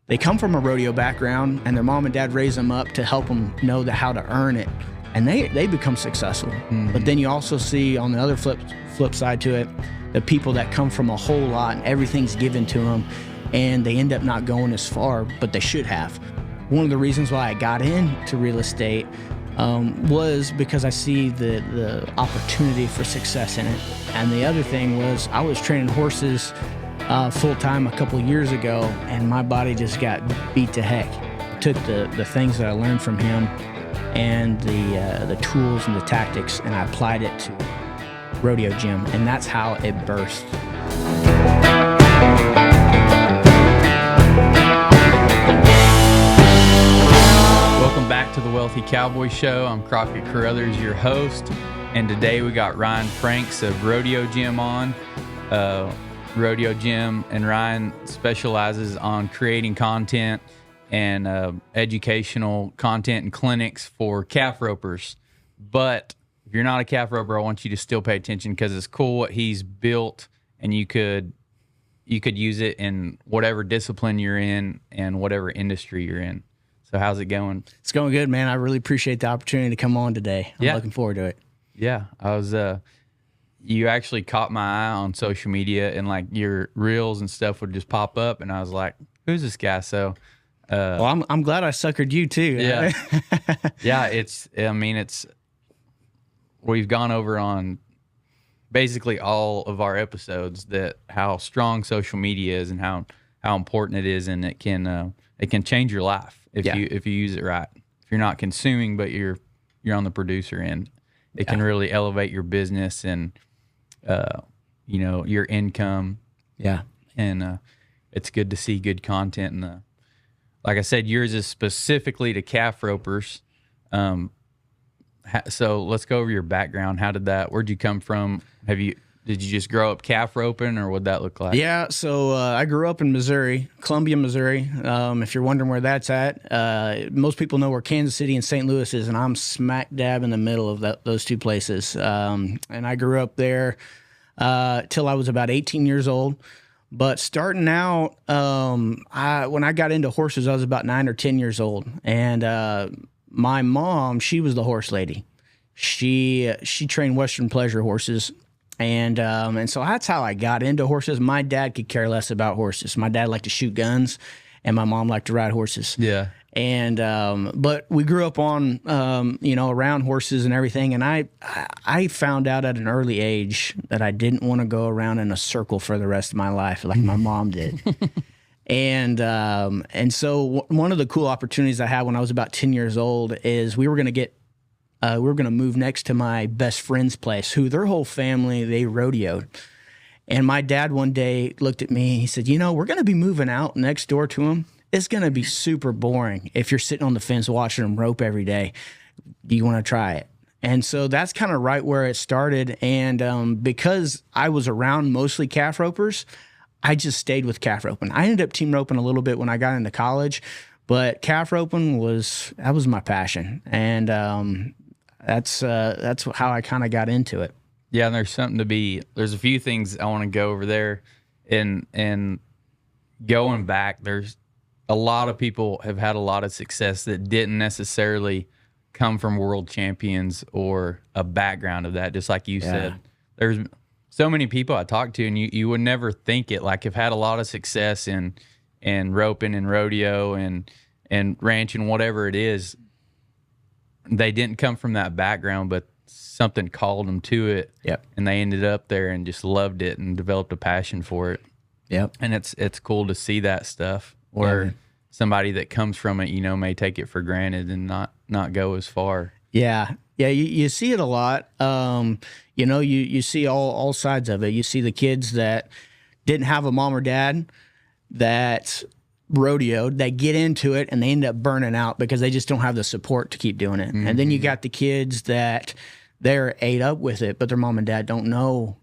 they come from a rodeo background and their mom and dad raise them up to help them know how to earn it. And they become successful. But then you also see on the other flip side to it, the people that come from a whole lot and everything's given to them and they end up not going as far, but they should have. One of the reasons why I got into real estate was because I see the opportunity for success in it. And the other thing was I was training horses full-time a couple of years ago, and my body just got beat to heck. I took the things that I learned from him and the tools and the tactics, and I applied it to Rodeo Gym, and that's how it burst. Welcome back to the Wealthy Cowboy Show. I'm Crockett Carruthers, your host, and today we got Ryan Franks of Rodeo Gym on. Rodeo Gym, and Ryan specializes on creating content and educational content and clinics for calf ropers. But if you're not a calf roper, I want you to still pay attention because it's cool what he's built, and you could use it in whatever discipline you're in and whatever industry you're in. So how's it going? It's going good, man. I really appreciate the opportunity to come on today. I'm looking forward to it. Yeah, I was. You actually caught my eye on social media, and like your reels and stuff would just pop up, and I was like, "Who's this guy?" So, well, I'm glad I suckered you too. Yeah, yeah. It's. I mean, it's. We've gone over on basically all of our episodes that how strong social media is and how important it is, and it can change your life if you use it right. If you're not consuming, but you're on the producer end, it can really elevate your business and your income. Yeah, and it's good to see good content. And like I said, yours is specifically to calf ropers. So let's go over your background. Where'd you come from? Did you just grow up calf roping, or what'd that look like? Yeah, so I grew up in Missouri, Columbia, Missouri. If you're wondering where that's at, most people know where Kansas City and St. Louis is, and I'm smack dab in the middle of those two places. And I grew up there till I was about 18 years old. But starting out, when I got into horses, I was about 9 or 10 years old. And my mom, she was the horse lady. She trained Western pleasure horses. And so that's how I got into horses. My dad could care less about horses. My dad liked to shoot guns, and my mom liked to ride horses. Yeah. And but we grew up on around horses and everything. And I found out at an early age that I didn't want to go around in a circle for the rest of my life like my mom did. And so one of the cool opportunities I had when I was about 10 years old is we were going to move next to my best friend's place, who their whole family, they rodeoed. And my dad one day looked at me, he said, we're going to be moving out next door to him. It's going to be super boring if you're sitting on the fence watching them rope every day. Do you want to try it? And so that's kind of right where it started. And because I was around mostly calf ropers, I just stayed with calf roping. I ended up team roping a little bit when I got into college, but calf roping was my passion. And that's how I kind of got into it. Yeah, and there's a few things I want to go over there, and going back, there's a lot of people have had a lot of success that didn't necessarily come from world champions or a background of that. Just like you said, there's so many people I talk to, and you would never think it, like have had a lot of success in roping and rodeo and ranching, whatever it is. They didn't come from that background, but something called them to it. Yep. And they ended up there and just loved it and developed a passion for it. Yep. And it's cool to see that stuff where somebody that comes from it, may take it for granted and not go as far. Yeah. Yeah, you see it a lot. You see all sides of it. You see the kids that didn't have a mom or dad that rodeoed, they get into it and they end up burning out because they just don't have the support to keep doing it. Mm-hmm. And then you got the kids that they're ate up with it, but their mom and dad don't know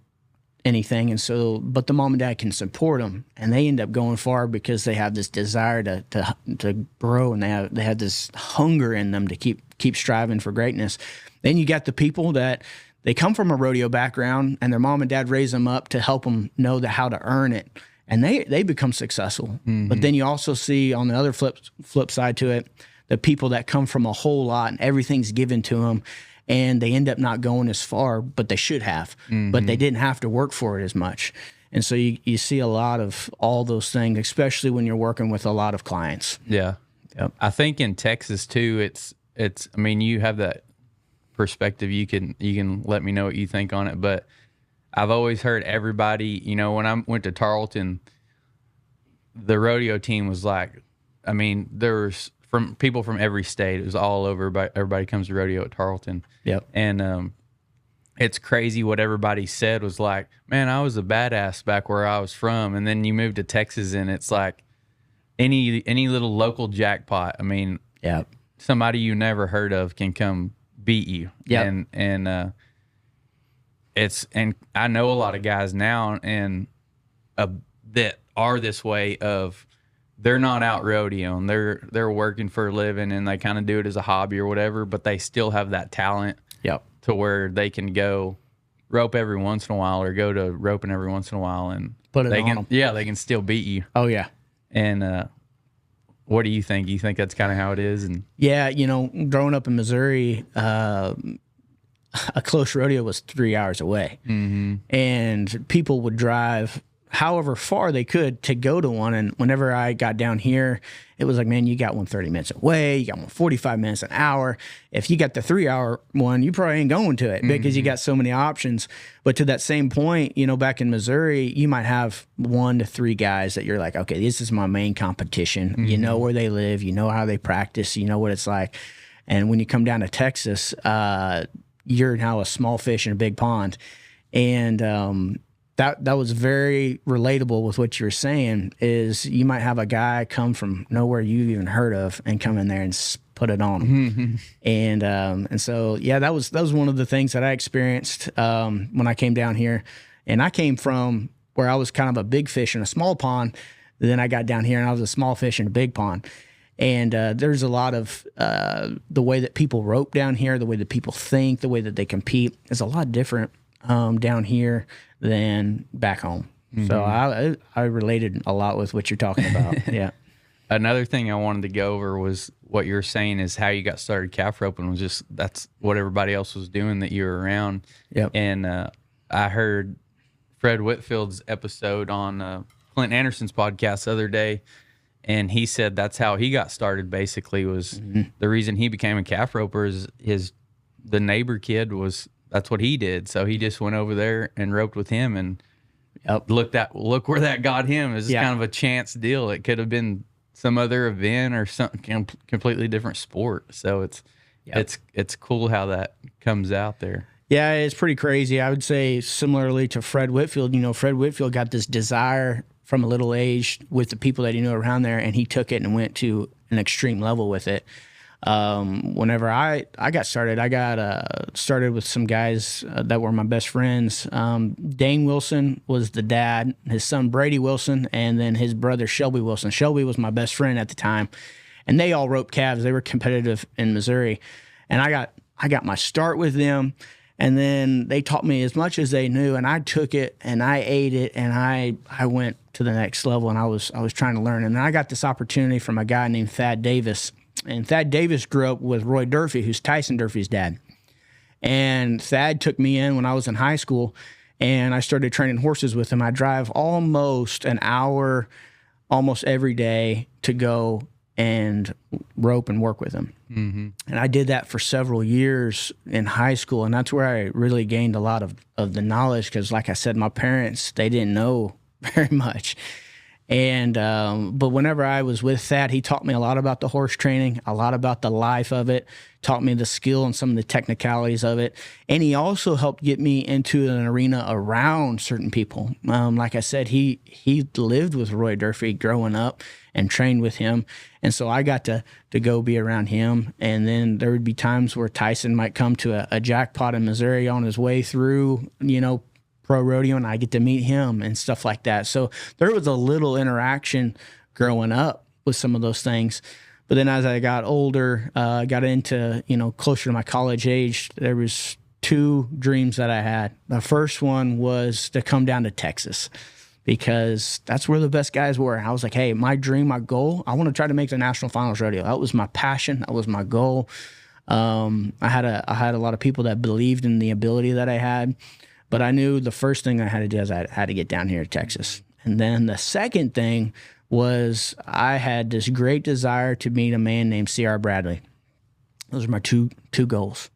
anything. And so, but the mom and dad can support them, and they end up going far because they have this desire to grow, and they have this hunger in them to keep striving for greatness. Then you got the people that they come from a rodeo background, and their mom and dad raise them up to help them know how to earn it. and they become successful. But then you also see on the other flip side to it, the people that come from a whole lot and everything's given to them, and they end up not going as far, but they should have, but they didn't have to work for it as much. And so you see a lot of all those things, especially when you're working with a lot of clients. Yeah. Yep. I think in Texas too, it's, I mean, you have that perspective. You can let me know what you think on it, but I've always heard everybody, you know, when I went to Tarleton, the rodeo team was like, I mean, there was from people from every state. It was all over, but everybody comes to rodeo at Tarleton. Yep. And, it's crazy what everybody said was like, man, I was a badass back where I was from. And then you move to Texas and it's like any little local jackpot. I mean, yeah, somebody you never heard of can come beat you. Yeah. And I know a lot of guys now and that are this way of they're not out rodeoing. They're working for a living and they kind of do it as a hobby or whatever, but they still have that talent. Yep. To where they can go rope every once in a while or go to roping every once in a while and put it they on can, them. yeah, they can still beat you. Oh yeah. And what do you think? You think that's kind of how it is? And yeah, you know, growing up in Missouri, a close rodeo was 3 hours away, and people would drive however far they could to go to one. And whenever I got down here, it was like, man, you got one 30 minutes away, you got one 45 minutes, an hour. If you got the 3 hour one, you probably ain't going to it because you got so many options. But to that same point, you know, back in Missouri, you might have 1 to 3 guys that you're like, okay, this is my main competition. You know where they live, you know how they practice, you know what it's like. And when you come down to Texas, you're now a small fish in a big pond. And, that was very relatable with what you were saying is you might have a guy come from nowhere you've even heard of and come in there and put it on him. And so, yeah, that was one of the things that I experienced when I came down here. And I came from where I was kind of a big fish in a small pond. Then I got down here and I was a small fish in a big pond. And there's a lot of the way that people rope down here, the way that people think, the way that they compete is a lot different down here than back home. So I related a lot with what you're talking about. Yeah. Another thing I wanted to go over was what you're saying is how you got started calf roping was just that's what everybody else was doing that you were around. Yep. And I heard Fred Whitfield's episode on Clint Anderson's podcast the other day, and he said that's how he got started. Basically, was the reason he became a calf roper is the neighbor kid was. That's what he did. So he just went over there and roped with him and look where that got him. It was kind of a chance deal. It could have been some other event or something completely different sport. So it's cool how that comes out there. Yeah, it's pretty crazy. I would say similarly to Fred Whitfield, you know, Fred Whitfield got this desire from a little age with the people that he knew around there, and he took it and went to an extreme level with it. Whenever I got started, I got started with some guys that were my best friends. Dane Wilson was the dad, his son Brady Wilson, and then his brother Shelby Wilson. Shelby was my best friend at the time, and they all roped calves. They were competitive in Missouri, and I got my start with them, and then they taught me as much as they knew, and I took it and I ate it, and I went to the next level, and I was trying to learn, and then I got this opportunity from a guy named Thad Davis. And Thad Davis grew up with Roy Durfee, who's Tyson Durfee's dad. And Thad took me in when I was in high school, and I started training horses with him. I drive almost an hour almost every day to go and rope and work with him. And I did that for several years in high school, and that's where I really gained a lot of the knowledge because, like I said, my parents, they didn't know very much. And but whenever I was with Thad, he taught me a lot about the horse training, a lot about the life of it, taught me the skill and some of the technicalities of it. And he also helped get me into an arena around certain people. Like I said, he lived with Roy Durfee growing up and trained with him. And so I got to go be around him. And then there would be times where Tyson might come to a jackpot in Missouri on his way through, you know, pro rodeo, and I get to meet him and stuff like that. So there was a little interaction growing up with some of those things. But then as I got older, got into, you know, closer to my college age, there was 2 dreams that I had. The first one was to come down to Texas. because that's where the best guys were. I was like, hey, my dream, my goal, I want to try to make the national finals rodeo. That was my passion. That was my goal. I had a lot of people that believed in the ability that I had, but I knew the first thing I had to do is I had to get down here to Texas. And then the second thing was I had this great desire to meet a man named C.R. Bradley. Those are my two goals.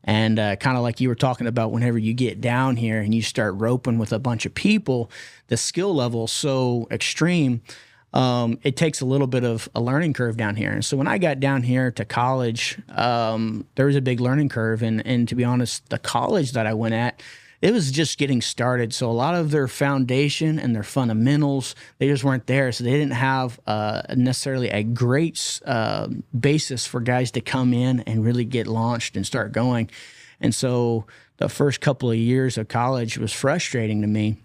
And kind of like you were talking about, whenever you get down here and you start roping with a bunch of people, the skill level is so extreme. It takes a little bit of a learning curve down here. And so when I got down here to college, there was a big learning curve. And to be honest, the college that I went at, it was just getting started. So a lot of their foundation and their fundamentals, they just weren't there. So they didn't have necessarily a great basis for guys to come in and really get launched and start going. And so the first couple of years of college was frustrating to me.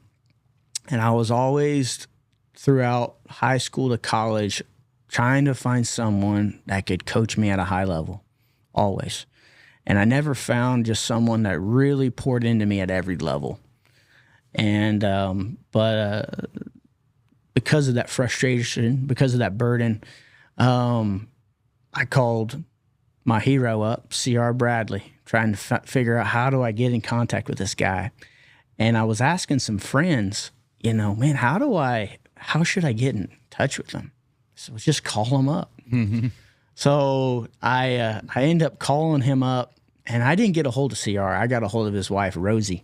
And I was always, throughout high school to college, trying to find someone that could coach me at a high level, always. And I never found just someone that really poured into me at every level. And, but because of that frustration, because of that burden, I called my hero up, C.R. Bradley, trying to figure out, how do I get in contact with this guy? And I was asking some friends, man, how should I get in touch with him? So just call him up. Mm-hmm. So I ended up calling him up, and I didn't get a hold of CR. I got a hold of his wife, Rosie.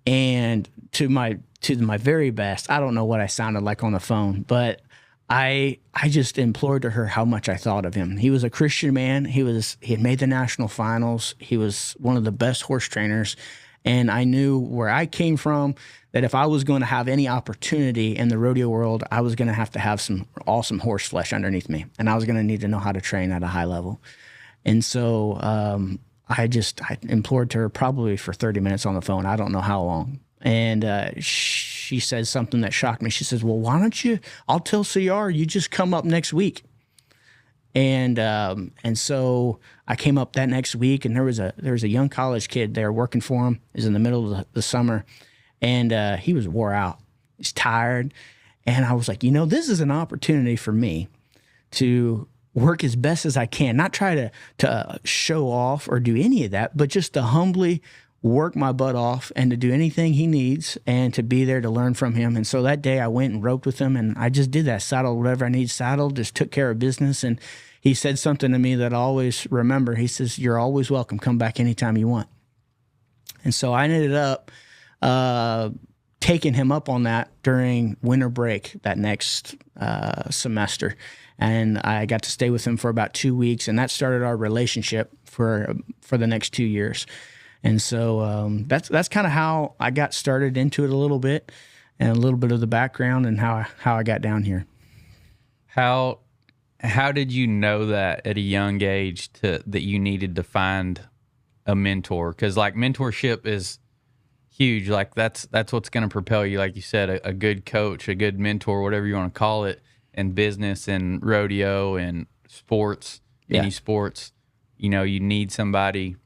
And to my very best, I don't know what I sounded like on the phone, but I just implored to her how much I thought of him. He was a Christian man. He had made the national finals. He was one of the best horse trainers. And I knew where I came from, that if I was going to have any opportunity in the rodeo world, I was going to have some awesome horse flesh underneath me. And I was going to need to know how to train at a high level. And so I implored to her probably for 30 minutes on the phone. I don't know how long. And she said something that shocked me. She says, well, why don't you, I'll tell CR, you just come up next week. And so I came up that next week, and there was a young college kid there working for him. It was in the middle of the summer, and he was wore out. He's tired. And I was like, this is an opportunity for me to work as best as I can, not try to show off or do any of that, but just to humbly work my butt off and to do anything he needs and to be there to learn from him. And so that day I went and roped with him, and I just did that, saddled whatever I need saddled, just took care of business. And he said something to me that I always remember. He says, you're always welcome. Come back anytime you want. And so I ended up taking him up on that during winter break that next semester. And I got to stay with him for about 2 weeks, and that started our relationship for the next 2 years. And so that's kind of how I got started into it a little bit, and a little bit of the background and how I got down here. How did you know that at a young age that you needed to find a mentor? Because like mentorship is huge. Like that's what's going to propel you. Like you said, a good coach, a good mentor, whatever you want to call it, in business and rodeo and sports, any sports. You need somebody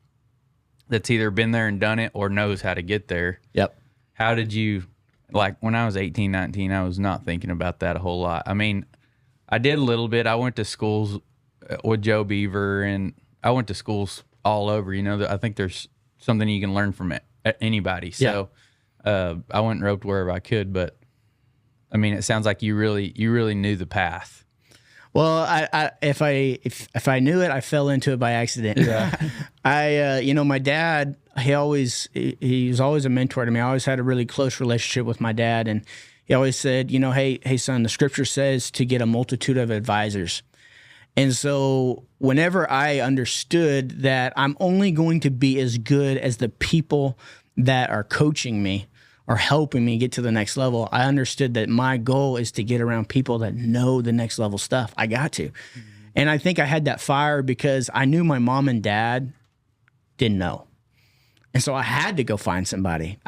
that's either been there and done it or knows how to get there. Yep. How did you, like when I was 18, 19, I was not thinking about that a whole lot. I mean, I did a little bit. I went to schools with Joe Beaver, and I went to schools all over. I think there's something you can learn from anybody. So I went and roped wherever I could. But I mean, it sounds like you really knew the path. Well, if I knew it, I fell into it by accident. Yeah. My dad, he was always a mentor to me. I always had a really close relationship with my dad, and he always said, hey son, the scripture says to get a multitude of advisors. And so whenever I understood that I'm only going to be as good as the people that are coaching me or helping me get to the next level, I understood that my goal is to get around people that know the next level stuff. I got to. Mm-hmm. And I think I had that fire because I knew my mom and dad didn't know. And so I had to go find somebody.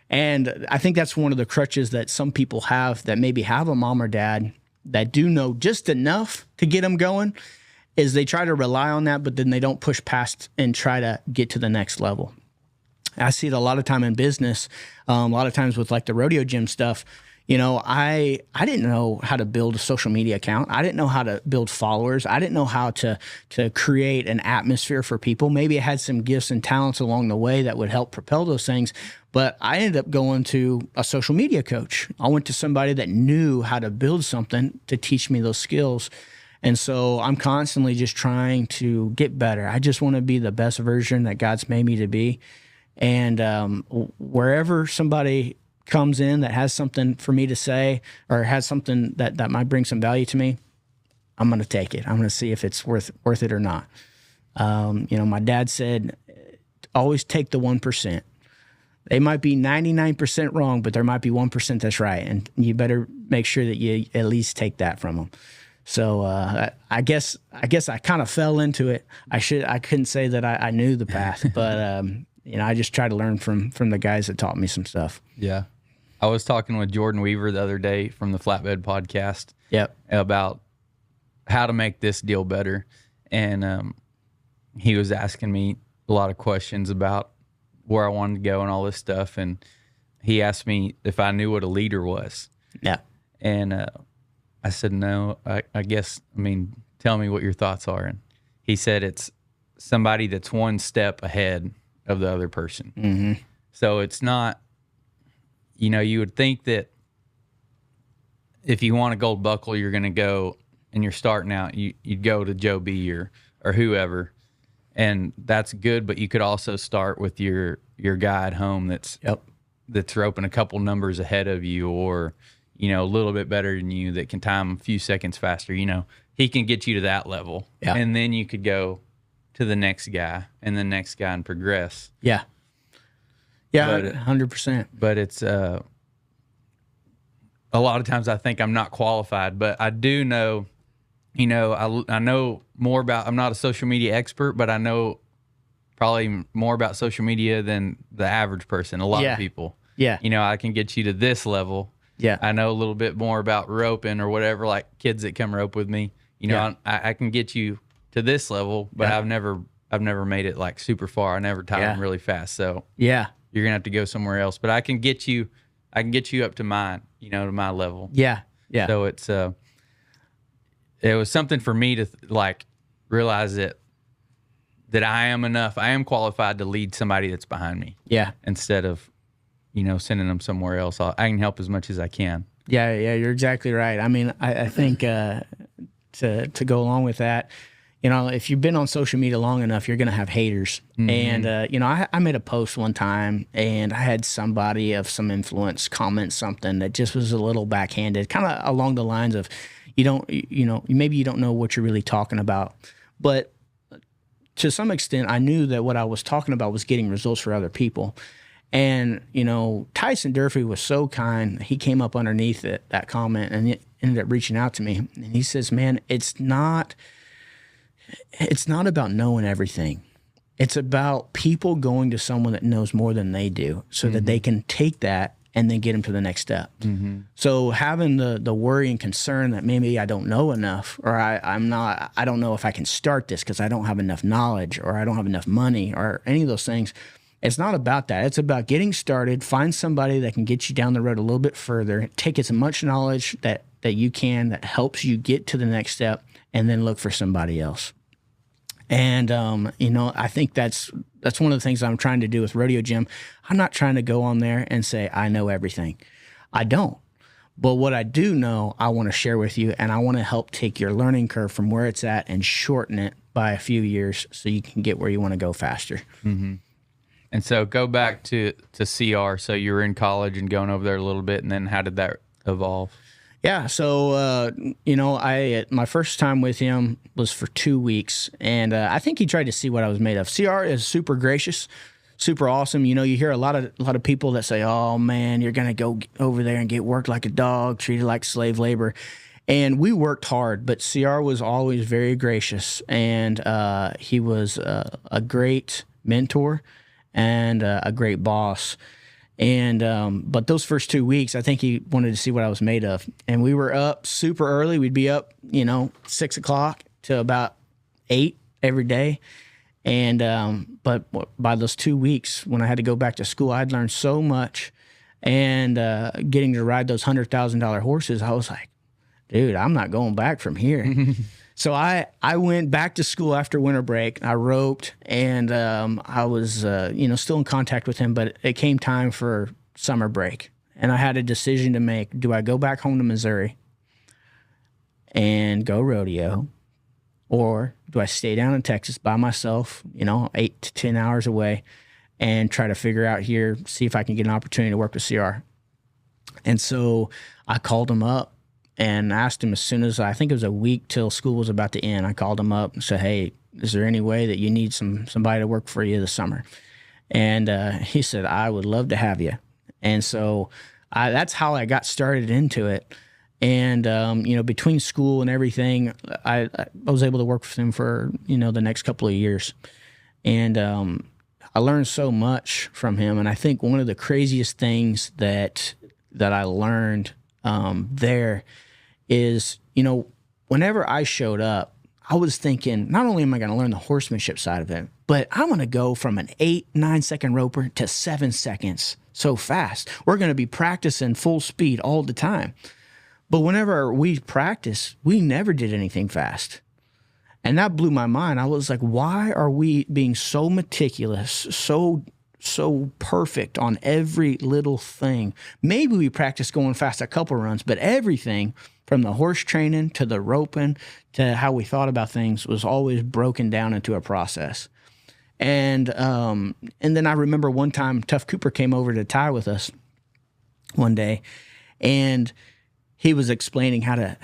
And I think that's one of the crutches that some people have that maybe have a mom or dad that do know just enough to get them going, is they try to rely on that, but then they don't push past and try to get to the next level. I see it a lot of time in business, a lot of times with like the Rodeo Gym stuff. You know, I didn't know how to build a social media account. I didn't know how to build followers. I didn't know how to create an atmosphere for people. Maybe I had some gifts and talents along the way that would help propel those things. But I ended up going to a social media coach. I went to somebody that knew how to build something to teach me those skills. And so I'm constantly just trying to get better. I just want to be the best version that God's made me to be. And wherever somebody comes in that has something for me to say or has something that might bring some value to me, I'm going to take it. I'm going to see if it's worth it or not. You know, my dad said, always take the 1%. They might be 99% wrong, but there might be 1% that's right. And you better make sure that you at least take that from them. So I guess I kind of fell into it. I couldn't say that I knew the path, but you know, I just try to learn from the guys that taught me some stuff. Yeah. I was talking with Jordan Weaver the other day from the Flatbed podcast. Yep. About how to make this deal better. And he was asking me a lot of questions about where I wanted to go and all this stuff. And he asked me if I knew what a leader was. Yeah. And I said, no, I guess, I mean, tell me what your thoughts are. And he said it's somebody that's one step ahead of the other person. Mm-hmm. So it's not, you know, you would think that if you want a gold buckle, you're going to go and you're starting out, you'd go to Joe B or whoever. And that's good, but you could also start with your guy at home that's roping a couple numbers ahead of you, or, you know, a little bit better than you, that can time a few seconds faster. You know, he can get you to that level. Yeah. And then you could go to the next guy and the next guy and progress. Yeah. Yeah, 100%. But it's a lot of times I think I'm not qualified, but I do know, you know, I know more about, I'm not a social media expert, but I know probably more about social media than the average person, a lot of people. Yeah. You know, I can get you to this level. Yeah. I know a little bit more about roping or whatever, like kids that come rope with me. You know, I can get you to this level, but I've never made it like super far. I never tied them really fast. So yeah, you're gonna have to go somewhere else. But I can get you up to mine, you know, to my level. Yeah. Yeah. So it's it was something for me to like realize that I am enough. I am qualified to lead somebody that's behind me. Yeah. Instead of, you know, sending them somewhere else. I can help as much as I can. Yeah. Yeah. You're exactly right. I mean, I think to go along with that, you know, if you've been on social media long enough, you're going to have haters. Mm-hmm. And, you know, I made a post one time and I had somebody of some influence comment something that just was a little backhanded, kind of along the lines of, maybe you don't know what you're really talking about. But to some extent, I knew that what I was talking about was getting results for other people. And, you know, Tyson Durfee was so kind. He came up underneath that comment and it ended up reaching out to me. And he says, man, it's not about knowing everything. It's about people going to someone that knows more than they do so that they can take that and then get them to the next step. Mm-hmm. So having the worry and concern that maybe I don't know enough, or I don't know if I can start this because I don't have enough knowledge, or I don't have enough money, or any of those things. It's not about that. It's about getting started, find somebody that can get you down the road a little bit further, take as much knowledge that you can that helps you get to the next step, and then look for somebody else. And, you know, I think that's one of the things I'm trying to do with Rodeo Gym. I'm not trying to go on there and say, I know everything. I don't. But what I do know, I want to share with you, and I want to help take your learning curve from where it's at and shorten it by a few years so you can get where you want to go faster. Mm-hmm. And so go back to CR. So you were in college and going over there a little bit, and then how did that evolve? Yeah, so, you know, my first time with him was for 2 weeks, and I think he tried to see what I was made of. CR is super gracious, super awesome. You know, you hear a lot of people that say, oh, man, you're going to go over there and get worked like a dog, treated like slave labor. And we worked hard, but CR was always very gracious, and he was a great mentor and a great boss. And but those first 2 weeks, I think he wanted to see what I was made of. And we were up super early. We'd be up, 6 o'clock to about 8 every day. And but by those 2 weeks when I had to go back to school, I'd learned so much. And getting to ride those $100,000 horses, I was like, dude, I'm not going back from here. So I went back to school after winter break. I roped, and I was still in contact with him, but it came time for summer break. And I had a decision to make. Do I go back home to Missouri and go rodeo? Or do I stay down in Texas by myself, 8 to 10 hours away, and try to figure out here, see if I can get an opportunity to work with CR? And so I called him up and asked him as soon as I think it was a week till school was about to end. I called him up and said, hey, is there any way that you need somebody to work for you this summer? And he said, I would love to have you. And so that's how I got started into it. And, between school and everything, I was able to work with him for, the next couple of years. And I learned so much from him. And I think one of the craziest things that I learned there is, whenever I showed up, I was thinking, not only am I going to learn the horsemanship side of it, but I'm going to go from an 8-9 second roper to 7 seconds so fast. We're going to be practicing full speed all the time. But whenever we practice, we never did anything fast. And that blew my mind. I was like, why are we being so meticulous, so perfect on every little thing? Maybe we practice going fast a couple runs, but everything from the horse training to the roping to how we thought about things was always broken down into a process. And then I remember one time Tough Cooper came over to tie with us one day, and he was explaining how to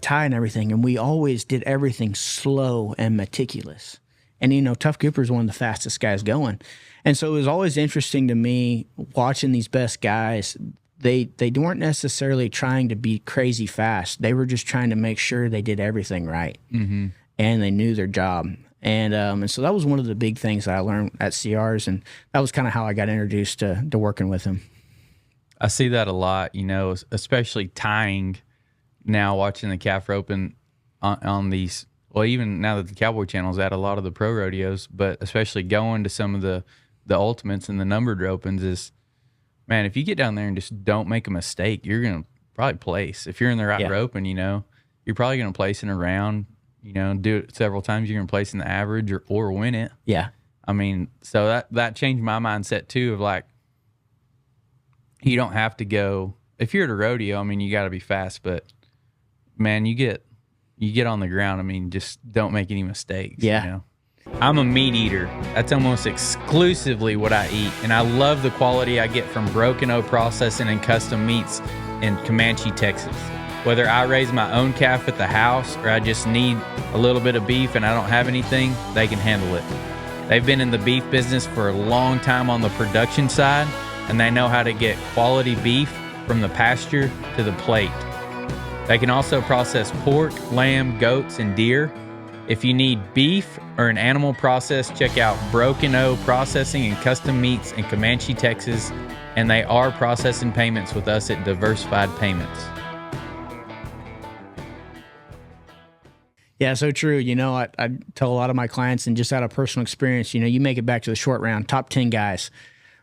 tie and everything, and we always did everything slow and meticulous. And Tough Cooper is one of the fastest guys going, and so it was always interesting to me watching these best guys. They weren't necessarily trying to be crazy fast. They were just trying to make sure they did everything right, and they knew their job. And so that was one of the big things that I learned at CRs, and that was kind of how I got introduced to working with him. I see that a lot, especially tying now, watching the calf roping on these. Well, even now that the Cowboy Channel's at a lot of the pro rodeos, but especially going to some of the ultimates and the numbered ropings is, man, if you get down there and just don't make a mistake, you're going to probably place. If you're in the right roping, you're probably going to place in a round, do it several times. You're going to place in the average or win it. Yeah. I mean, so that changed my mindset too of like, you don't have to go. If you're at a rodeo, I mean, you got to be fast, but man, you get on the ground. I mean, just don't make any mistakes. Yeah. I'm a meat eater. That's almost exclusively what I eat, and I love the quality I get from Broken O Processing and Custom Meats in Comanche, Texas. Whether I raise my own calf at the house or I just need a little bit of beef and I don't have anything, they can handle it. They've been in the beef business for a long time on the production side, and they know how to get quality beef from the pasture to the plate. They can also process pork, lamb, goats, and deer. If you need beef or an animal process, check out Broken O Processing and Custom Meats in Comanche, Texas, and they are processing payments with us at Diversified Payments. Yeah, so true. I tell a lot of my clients, and just out of personal experience, you make it back to the short round, top 10 guys.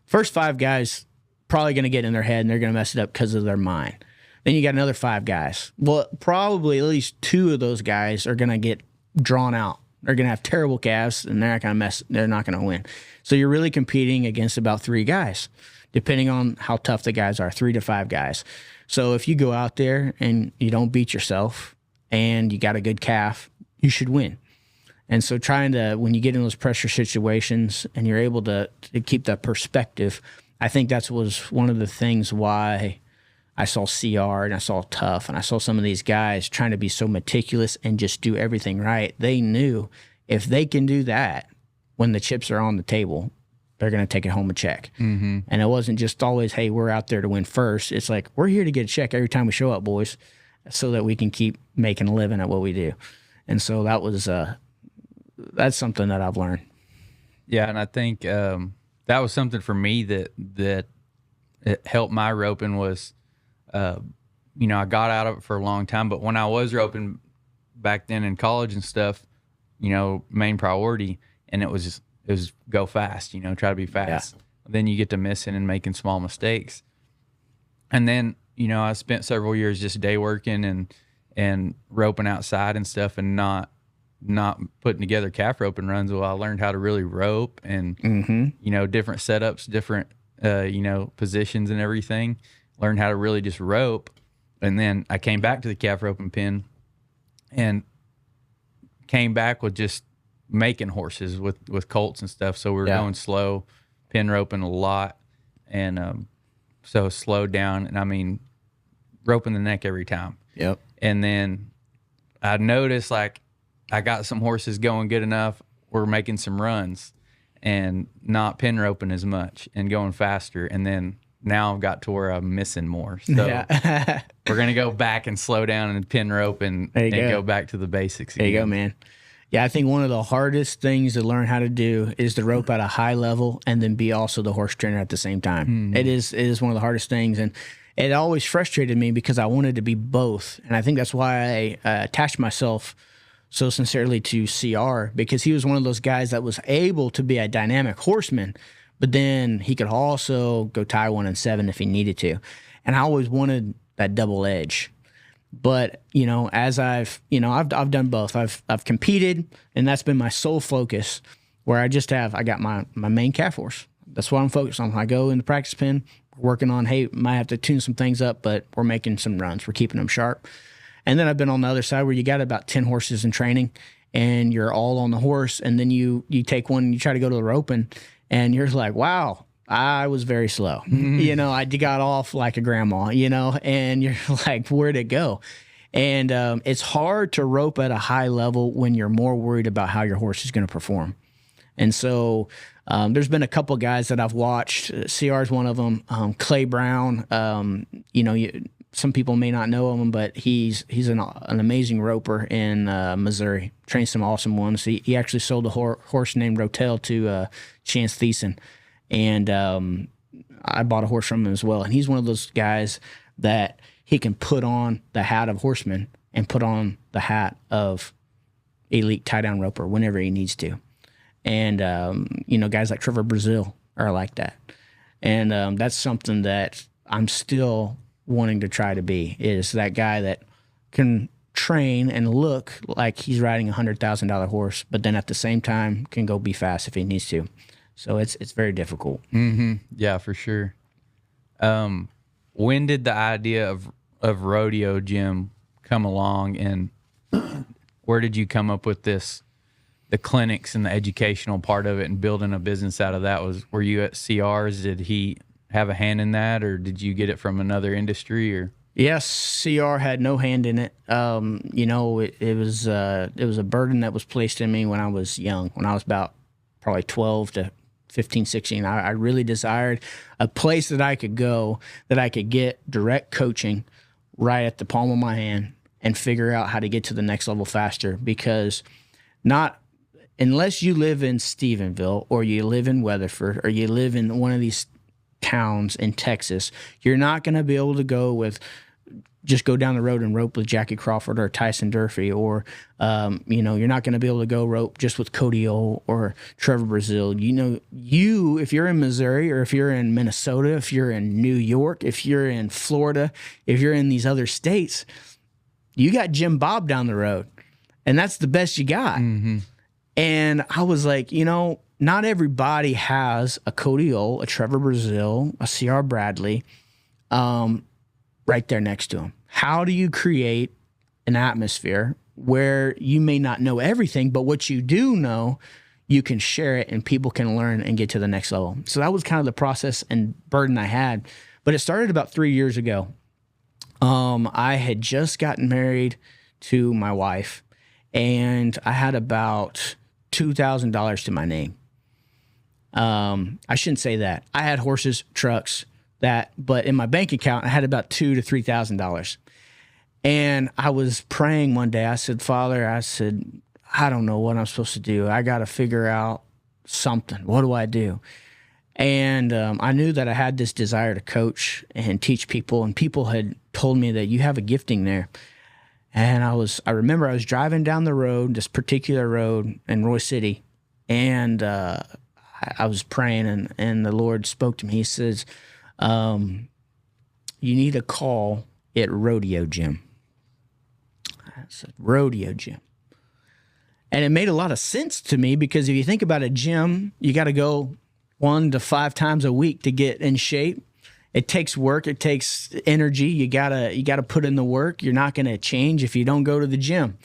First 5 guys probably going to get in their head and they're going to mess it up because of their mind. Then you got another 5 guys. Well, probably at least 2 of those guys are going to get drawn out. They're going to have terrible calves and they're not going to win. So you're really competing against about 3 guys, depending on how tough the guys are, 3 to 5 guys. So if you go out there and you don't beat yourself and you got a good calf, you should win. And so when you get in those pressure situations and you're able to keep that perspective, I think that was one of the things why I saw CR and I saw Tough and I saw some of these guys trying to be so meticulous and just do everything right. They knew if they can do that when the chips are on the table, they're going to take it home a check. Mm-hmm. And it wasn't just always, hey, we're out there to win first. It's like, we're here to get a check every time we show up, boys, so that we can keep making a living at what we do. And so that's something that I've learned. Yeah, and I think that was something for me that it helped my roping was, I got out of it for a long time, but when I was roping back then in college and stuff, main priority, and it was go fast, try to be fast. Then you get to missing and making small mistakes. And then, I spent several years just day working and roping outside and stuff, and not putting together calf roping runs. Well, I learned how to really rope and, different setups, different, positions and everything. Learned how to really just rope. And then I came back to the calf roping pen and came back with just making horses with colts and stuff. So we were going slow, pin roping a lot. And, so slowed down, and I mean, roping the neck every time. Yep. And then I noticed, like, I got some horses going good enough. We're making some runs and not pin roping as much and going faster. And then now I've got to where I'm missing more. So we're going to go back and slow down and pin rope and go back to the basics again. There you go, man. Yeah, I think one of the hardest things to learn how to do is to rope at a high level and then be also the horse trainer at the same time. It is one of the hardest things, and it always frustrated me because I wanted to be both. And I think that's why I attached myself so sincerely to CR, because he was one of those guys that was able to be a dynamic horseman, but then he could also go tie 1 and 7 if he needed to. And I always wanted that double edge. But, as I've done both. I've competed, and that's been my sole focus, where I got my main calf horse. That's what I'm focused on. I go in the practice pen, working on, hey, might have to tune some things up, but we're making some runs. We're keeping them sharp. And then I've been on the other side where you got about 10 horses in training, and you're all on the horse, and then you take one and you try to go to the roping, and you're like, wow, I was very slow. I got off like a grandma, and you're like, where'd it go? And it's hard to rope at a high level when you're more worried about how your horse is going to perform. And so there's been a couple guys that I've watched. CR is one of them. Clay Brown, some people may not know him, but he's an amazing roper in Missouri. Trains some awesome ones. He actually sold a horse named Rotel to Chance Thiessen. And I bought a horse from him as well. And he's one of those guys that he can put on the hat of horseman and put on the hat of elite tie-down roper whenever he needs to. And, guys like Trevor Brazil are like that. And that's something that I'm still wanting to try to be, is that guy that can train and look like he's riding a $100,000 horse, but then at the same time can go be fast if he needs to. So it's very difficult. Yeah, for sure. When did the idea of Rodeo Gym come along, and where did you come up with the clinics and the educational part of it and building a business out of that? Were you at CR's? Did he have a hand in that, or did you get it from another industry? Or yes, CR had no hand in it. It was a burden that was placed in me when I was young, when I was about probably 12 to 15, 16. I really desired a place that I could go, that I could get direct coaching right at the palm of my hand and figure out how to get to the next level faster. Because unless you live in Stephenville, or you live in Weatherford, or you live in one of these towns in Texas, you're not going to be able to just go down the road and rope with Jackie Crawford or Tyson Durfee, or, you're not going to be able to go rope just with Cody O or Trevor Brazil. If you're in Missouri, or if you're in Minnesota, if you're in New York, if you're in Florida, if you're in these other states, you got Jim Bob down the road, and that's the best you got. And I was like, not everybody has a Cody O, a Trevor Brazil, a CR Bradley, right there next to him. How do you create an atmosphere where you may not know everything, but what you do know, you can share it and people can learn and get to the next level? So that was kind of the process and burden I had. But it started about 3 years ago. I had just gotten married to my wife, and I had about $2,000 to my name. I shouldn't say that. I had horses, trucks, but in my bank account, I had about $2,000 to $3,000. And I was praying one day. I said, Father, I don't know what I'm supposed to do. I got to figure out something. What do I do? And I knew that I had this desire to coach and teach people, and people had told me that you have a gifting there. And I remember I was driving down the road, this particular road in Roy City, and I was praying, and the Lord spoke to me. He says, "You need a call at Rodeo Gym." I said, "Rodeo Gym." And it made a lot of sense to me, because if you think about a gym, you got to go 1 to 5 times a week to get in shape. It takes work. It takes energy. You gotta put in the work. You're not going to change if you don't go to the gym.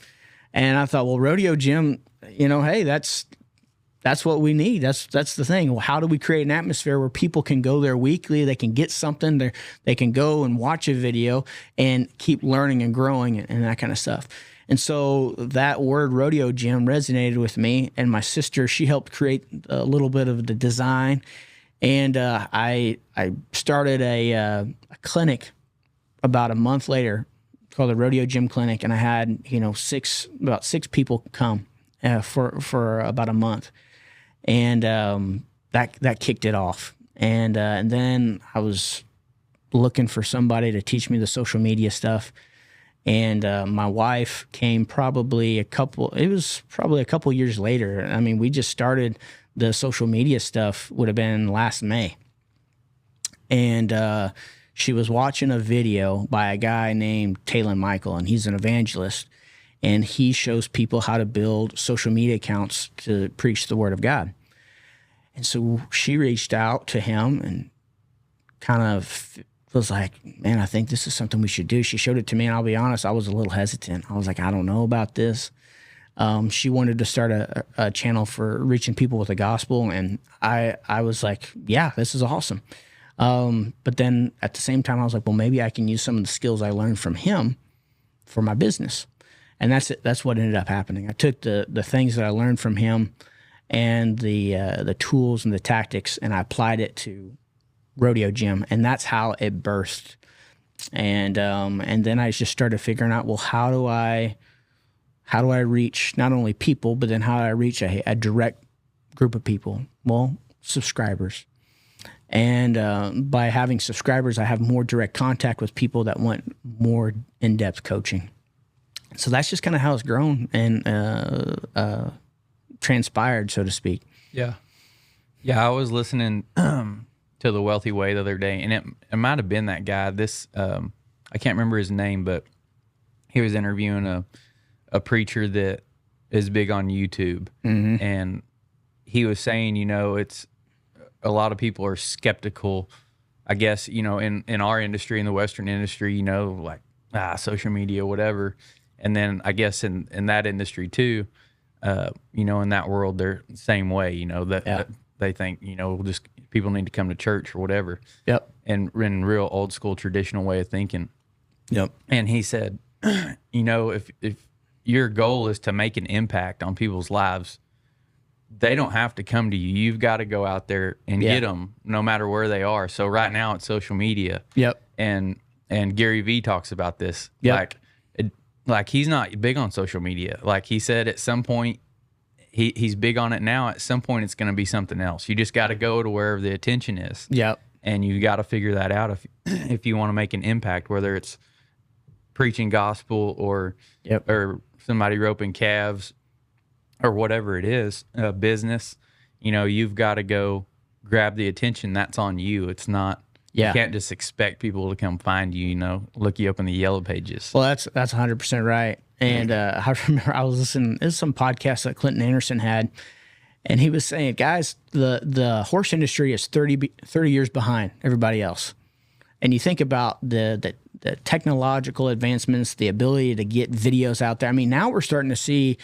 And I thought, well, Rodeo Gym, hey, that's what we need. That's the thing. Well, how do we create an atmosphere where people can go there weekly? They can get something. They can go and watch a video and keep learning and growing and that kind of stuff. And so that word Rodeo Gym resonated with me. And my sister, she helped create a little bit of the design. And I started a clinic about a month later called the Rodeo Gym Clinic. And I had, about 6 people come for about a month. And that kicked it off. And then I was looking for somebody to teach me the social media stuff. And my wife came probably a couple years later. I mean, we just started the social media stuff, would have been last May. And she was watching a video by a guy named Taylor Michael, and he's an evangelist. And he shows people how to build social media accounts to preach the word of God. And so she reached out to him and kind of was like, man, I think this is something we should do. She showed it to me, and I'll be honest, I was a little hesitant. I was like, I don't know about this. She wanted to start a channel for reaching people with the gospel, and I was like, yeah, this is awesome. But then at the same time, I was like, well, maybe I can use some of the skills I learned from him for my business. And that's what ended up happening. I took the things that I learned from him and the tools and the tactics, and I applied it to Rodeo Gym, and that's how it burst. And then I just started figuring out, well, how do I reach not only people, but then how do I reach a direct group of people? Well, subscribers. And by having subscribers, I have more direct contact with people that want more in-depth coaching. So that's just kind of how it's grown and transpired, so to speak. Yeah. Yeah, I was listening to The Wealthy Way the other day, and it might have been that guy. I can't remember his name, but he was interviewing a preacher that is big on YouTube. Mm-hmm. And he was saying, it's a lot of people are skeptical, I guess, in our industry, in the Western industry, like, social media, whatever. And then I guess in that industry too, in that world, they're the same way, that they think, just people need to come to church or whatever. Yep. And in real old school traditional way of thinking. Yep. And he said, if your goal is to make an impact on people's lives, they don't have to come to you. You've got to go out there and get them no matter where they are. So right now it's social media. Yep. And Gary Vee talks about this. Yep. Like he's not big on social media. Like he said, at some point, he's big on it now. At some point, it's going to be something else. You just got to go to wherever the attention is. Yep. And you got to figure that out if you want to make an impact, whether it's preaching gospel or somebody roping calves or whatever it is, business. You've got to go grab the attention. That's on you. It's not. You can't just expect people to come find you. Look you up in the yellow pages. Well, that's 100% right. And I remember I was listening. There's some podcast that Clinton Anderson had, and he was saying, guys, the horse industry is 30 years behind everybody else. And you think about the technological advancements, the ability to get videos out there. I mean, now we're starting to see,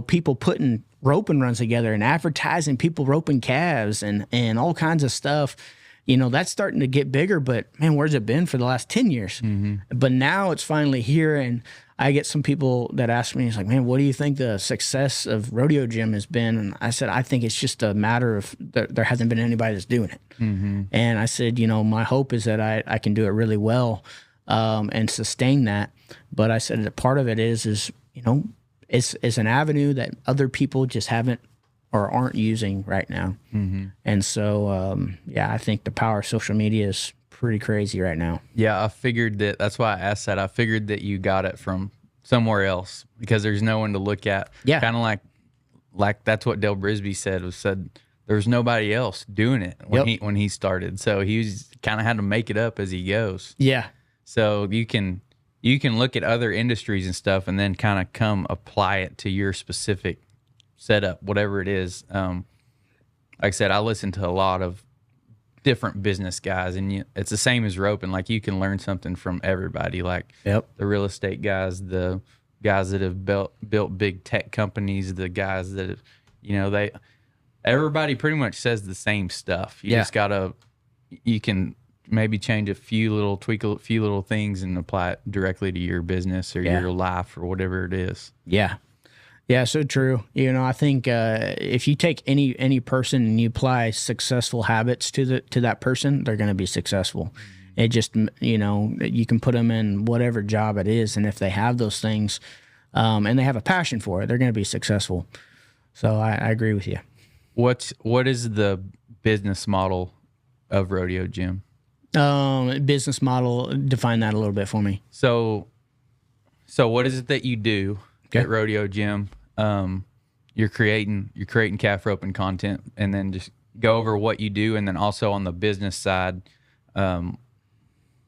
people putting roping runs together and advertising people roping calves and all kinds of stuff. That's starting to get bigger, but man, where's it been for the last 10 years? Mm-hmm. But now it's finally here, and I get some people that ask me, it's like, man, what do you think the success of Rodeo Gym has been? And I said, I think it's just a matter of there hasn't been anybody that's doing it. Mm-hmm. And I said, my hope is that I can do it really well and sustain that. But I said that part of it is it's an avenue that other people just haven't or aren't using right now. Mm-hmm. And so, I think the power of social media is pretty crazy right now. Yeah, I figured that's why I asked that. I figured that you got it from somewhere else because there's no one to look at. Yeah. Kind of like that's what Dale Brisby said there's nobody else doing it when he started. So he's kind of had to make it up as he goes. Yeah. So you can look at other industries and stuff and then kind of come apply it to your specific setup, whatever it is. Like I said, I listen to a lot of different business guys, and it's the same as roping. Like you can learn something from everybody, like the real estate guys, the guys that have built big tech companies, the guys that have, everybody pretty much says the same stuff. You just you can maybe change tweak a few little things and apply it directly to your business or your life or whatever it is. Yeah. Yeah, so true. I think if you take any person and you apply successful habits to that person, they're going to be successful. It just, you can put them in whatever job it is, and if they have those things and they have a passion for it, they're going to be successful. So I agree with you. What is the business model of Rodeo Gym? Business model, define that a little bit for me. So what is it that you do at Rodeo Gym? You're creating calf roping content, and then just go over what you do, and then also on the business side,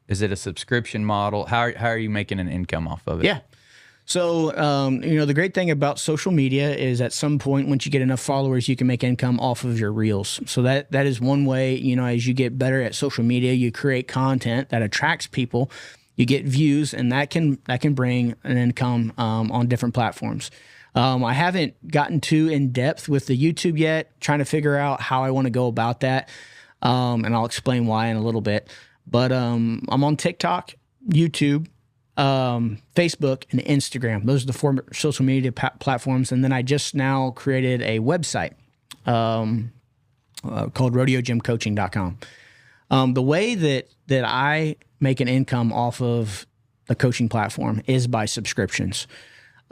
is it a subscription model? How are you making an income off of it? Yeah. So, the great thing about social media is at some point, once you get enough followers, you can make income off of your reels. So that is one way, as you get better at social media, you create content that attracts people, you get views, and that can bring an income on different platforms. I haven't gotten too in depth with the YouTube yet, trying to figure out how I want to go about that. And I'll explain why in a little bit, but I'm on TikTok, YouTube, Facebook, and Instagram. Those are the 4 social media platforms. And then I just now created a website called rodeogymcoaching.com. The way that I make an income off of the coaching platform is by subscriptions.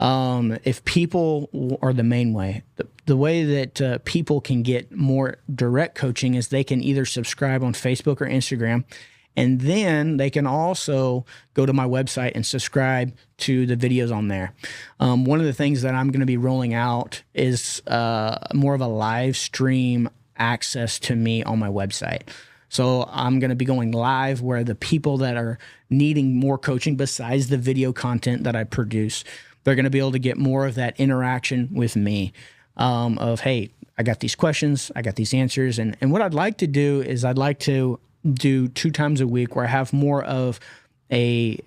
If people are the main way, the way that people can get more direct coaching is they can either subscribe on Facebook or Instagram, and then they can also go to my website and subscribe to the videos on there. One of the things that I'm going to be rolling out is more of a live stream access to me on my website. So I'm going to be going live where the people that are needing more coaching besides the video content that I produce, they're going to be able to get more of that interaction with me of, hey, I got these questions, I got these answers. And what I'd like to do is I'd like to do 2 times a week where I have more of a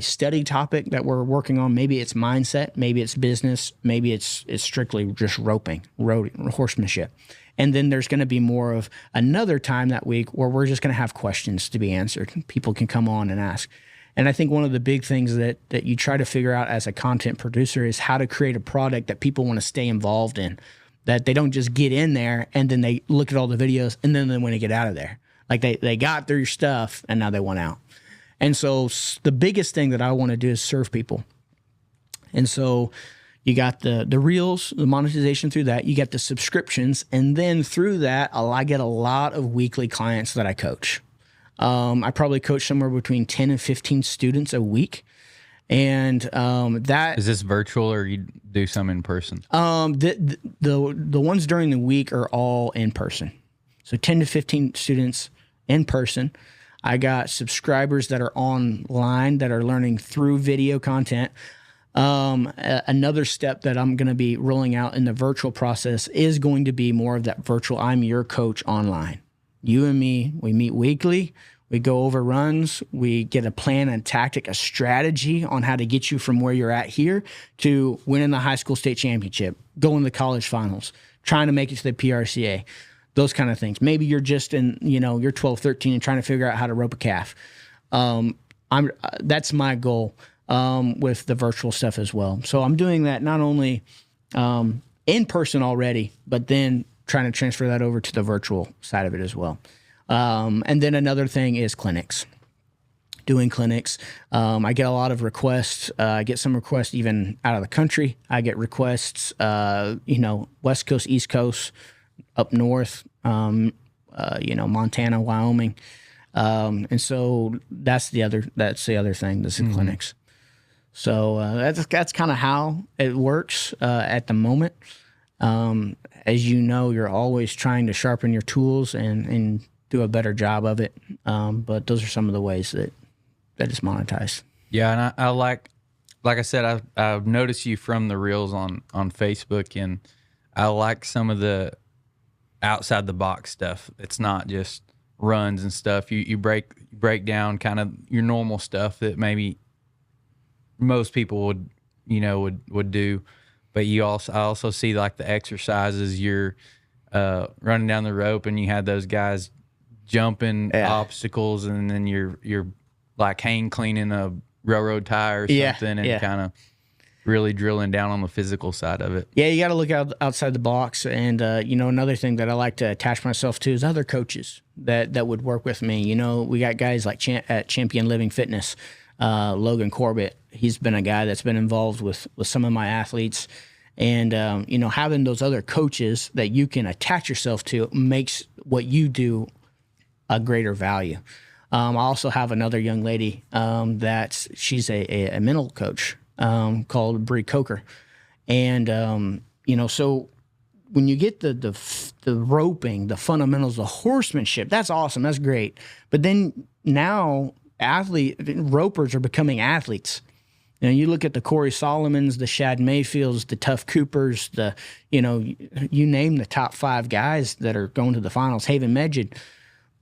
study topic that we're working on. Maybe it's mindset, maybe it's business, maybe it's strictly just horsemanship. And then there's going to be more of another time that week where we're just going to have questions to be answered. People can come on and ask. And I think one of the big things that you try to figure out as a content producer is how to create a product that people want to stay involved in, that they don't just get in there and then they look at all the videos and then they want to get out of there. Like they got through your stuff and now they want out. And so the biggest thing that I want to do is serve people. And so you got the reels, the monetization through that, you got the subscriptions, and then through that, I get a lot of weekly clients that I coach. I probably coach somewhere between 10 and 15 students a week. And that is this virtual or you do some in person? The ones during the week are all in person. So 10 to 15 students in person. I got subscribers that are online that are learning through video content. Another step that I'm going to be rolling out in the virtual process is going to be more of that virtual I'm your coach online. You and me, we meet weekly. We go over runs. We get a plan and tactic, a strategy on how to get you from where you're at here to winning the high school state championship, going to the college finals, trying to make it to the PRCA, those kind of things. Maybe you're just in, you're 12, 13 and trying to figure out how to rope a calf. That's my goal with the virtual stuff as well. So I'm doing that not only in person already, but then trying to transfer that over to the virtual side of it as well. And then another thing is clinics. Doing clinics. I get a lot of requests. I get some requests even out of the country. I get requests, West Coast, East Coast, up north, Montana, Wyoming. And so that's the other thing, the clinics. So that's kind of how it works at the moment. As you know, you're always trying to sharpen your tools and do a better job of it. But those are some of the ways that it's monetized. Yeah, and I like I said, I've noticed you from the reels on Facebook, and I like some of the outside the box stuff. It's not just runs and stuff. You break down kind of your normal stuff that maybe most people would do, but I also see like the exercises. You're running down the rope, and you had those guys jumping obstacles, and then you're like hang cleaning a railroad tire or something, and kind of really drilling down on the physical side of it. Yeah, you got to look outside the box. And, another thing that I like to attach myself to is other coaches that would work with me. We got guys like at Champion Living Fitness, Logan Corbett. He's been a guy that's been involved with some of my athletes. And, having those other coaches that you can attach yourself to makes what you do a greater value. I also have another young lady she's a mental coach called Bree Coker. And, so when you get the roping, the fundamentals, the horsemanship, that's awesome. That's great. But then now ropers are becoming athletes. You look at the Corey Solomons, the Shad Mayfields, the Tuff Coopers, you name the top 5 guys that are going to the finals, Haven Medjid,